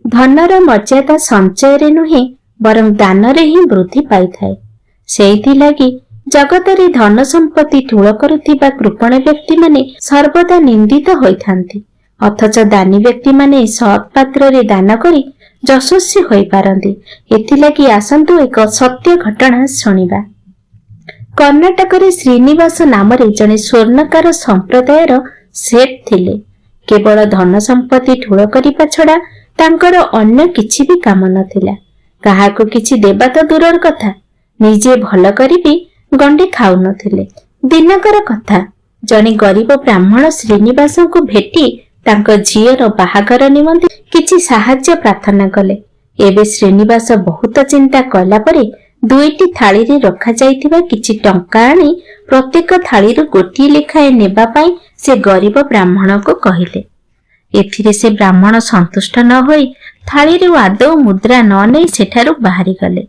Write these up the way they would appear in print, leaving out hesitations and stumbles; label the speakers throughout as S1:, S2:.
S1: धनर मर्यादा संचय रे नुहे बरं दान रे ही वृद्धि पाई थाए। सेइथि लागि जगत रे धन संपत्ति ठूल करुथिबा कृपण व्यक्ति माने सर्वदा निंदित होइथांती, अथच दानी व्यक्ति माने सत् पात्र रे दान करी यशस्वी होई पारंती। एथि लागि आसंतु एक सत्य घटना शुणिबा। कर्णाटक रे श्रीनिवास नाम रे जने स्वर्णकार संप्रदायर सेठ थिले। केवल धन संपत्ति ठूल करिबा छडा तांकर अन्य किछि भी काम नथिला। काहाको किछि देबा तो दूरर कथा, निजे भल करी भी गंडे खाउ नथिले। दिनकर कथा, जने गरीब ब्राह्मण श्रीनिवास को भेटी तांको झियर बाहागर निमंते किछि साहाय्य प्रार्थना कले। एबे श्रीनिवास बहुत चिंता कला परे दुईटी थाली रे रखा जाइथिबा किछि टंका आनी प्रत्येक थाली रो गोटी लेखाए नेबा पाई से गरीब ब्राह्मण को कहिले। एथिरे से ब्राह्मण संतुष्ट न होई थाली रे आदौ मुद्रा न नै सेठारु बाहरी गले।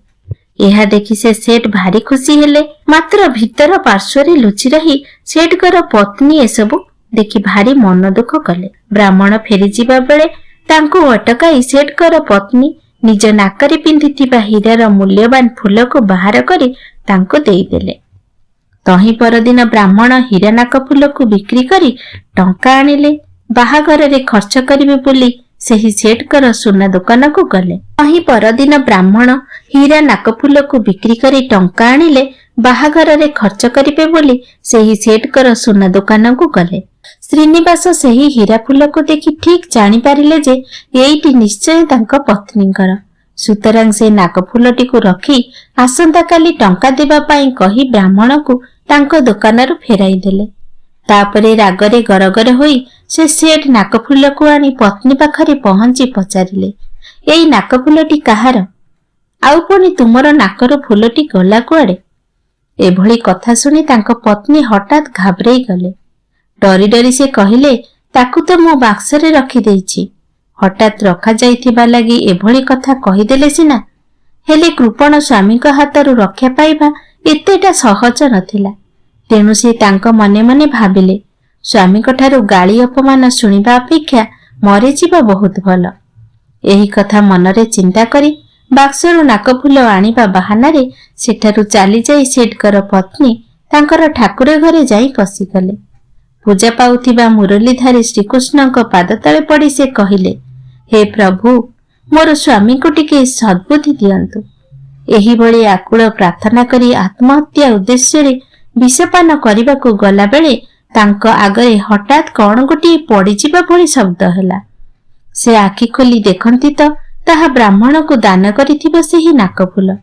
S1: यह देखि से सेठ भारी खुशी हेले, मात्र भीतर पार्श्वरे लुचि रही सेठकर पत्नी एसबु देखि भारी मन दुख कले। ब्राह्मण फेरी जीवा बेले तांको अटकाई सेठकर पत्नी निज नाकरे पिंधिथिबा हीरार मूल्यवान फूल को बाहर करी तांको देई देले। तही परदिन ब्राह्मण हीरा नाक फूल को बिक्री करी टंका आनिले। बाहागर रे खर्च करिवे बोली सेही सेठकर सुना दुकान को गले। तही परदिन ब्राह्मण हीरा नाक फूल को बिक्री करी टंका आनिले। बाहागर रे खर्च करिवे बोली सेही सेठकर सुना दुकान को गले। श्रीनिवास सेही हीरा फूल को देखि ठीक जानि पारिले जे एईटी निश्चय तांको पत्नीकर। सुतरां से नाक फूलटी को रखी आसंता काली टंका देबा पाई कही ब्राह्मण को तांको दुकान रु फेराई देले। तापरे रागरे गरगर होई से सेठ नाक फूल को आनी पत्नी पाखरे पहुंची पचारिले, एई नाक फूलटी काहार? आउ पुणी तुमर नाकर फूलटी गला कुआडे? एभली कथा सुनी तांको पत्नी हठात घाबरेई गले। डरी डरी से कहिले, ताकू तो मो बाक्सरे रखी देइछि। हठात रखा जाइथिबा लागि एभली कथा कहिदेले सिना, हेले कृपण स्वामी को हाथरू रक्षा पाइबा एतेटा सहज नथिला। तेणु से तांको मने मने भाबिले, स्वामी कठारू गाली अपमान सुनिबा अपेक्षा मरे जीवा बहुत भल। एही कथा मनरे चिंता करी बाक्सरू नाकफूल आनिबा बहानारे सेठारू चाली जाई सेठकर पत्नी तांकर ठाकुर घरे जाई पसिगले। पूजा पाउथिबा मुरलीधारी श्रीकृष्ण को पाद तले पड़ी से कहिले, हे प्रभु, मोर स्वामी को टिके सद्बुद्धि दियंतु। एही भली आकुल प्रार्थना करी आत्महत्या उद्देश्य रे विषपान करने को गला बेले तांको आगरे हठात कौन गोटे पड़ीजिबा भली शब्द हैला। से आखि खोली देखंती तो ताहा ब्राह्मण को दान करिथिबा सेही नाकफूल।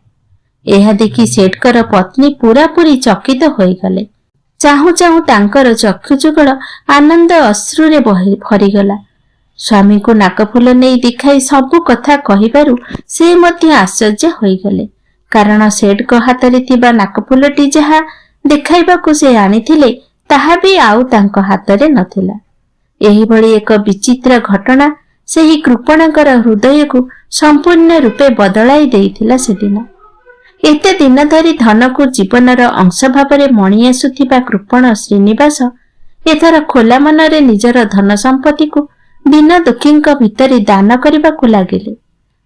S1: एहा देखि सेठकर पत्नी पूरा पूरी चकित होई गले। चाहू चाहू तांकर चक्षु जुगल आनंद अश्रुरे भरीगला। स्वामी को नाकफूल नहीं दिखाई सबु कथा कहिबारु से मध्य आश्चर्य होई गले, कारण सेठ को हाथ रे थिबा नाकफूलटी जहा देखाइबा को से आनिथिले ताहा भी आउ तांको हाथ रे नथिला। एही भली एक विचित्र घटना सेही कृपणकर हृदय को संपूर्ण रूपे बदलाई देइथिला सेदिन। एते दिन धरी धन को जीवनर अंश भावरे मणि आसुथिबा कृपण श्रीनिवास एथर खोला मनरे निजर धन संपत्ति को बिना दुखींक भितरे दान करबा को लागिले।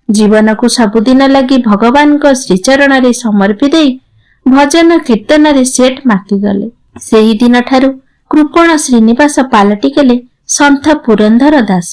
S1: जीवन को सबुदिन लगी भगवान को श्रीचरण रे समर्पी देई भजन कीर्तन रे सेठ माकी गले। सेही दिन ठारू कृपण श्रीनिवास पालटी गले सन्थ पुरंदर दास।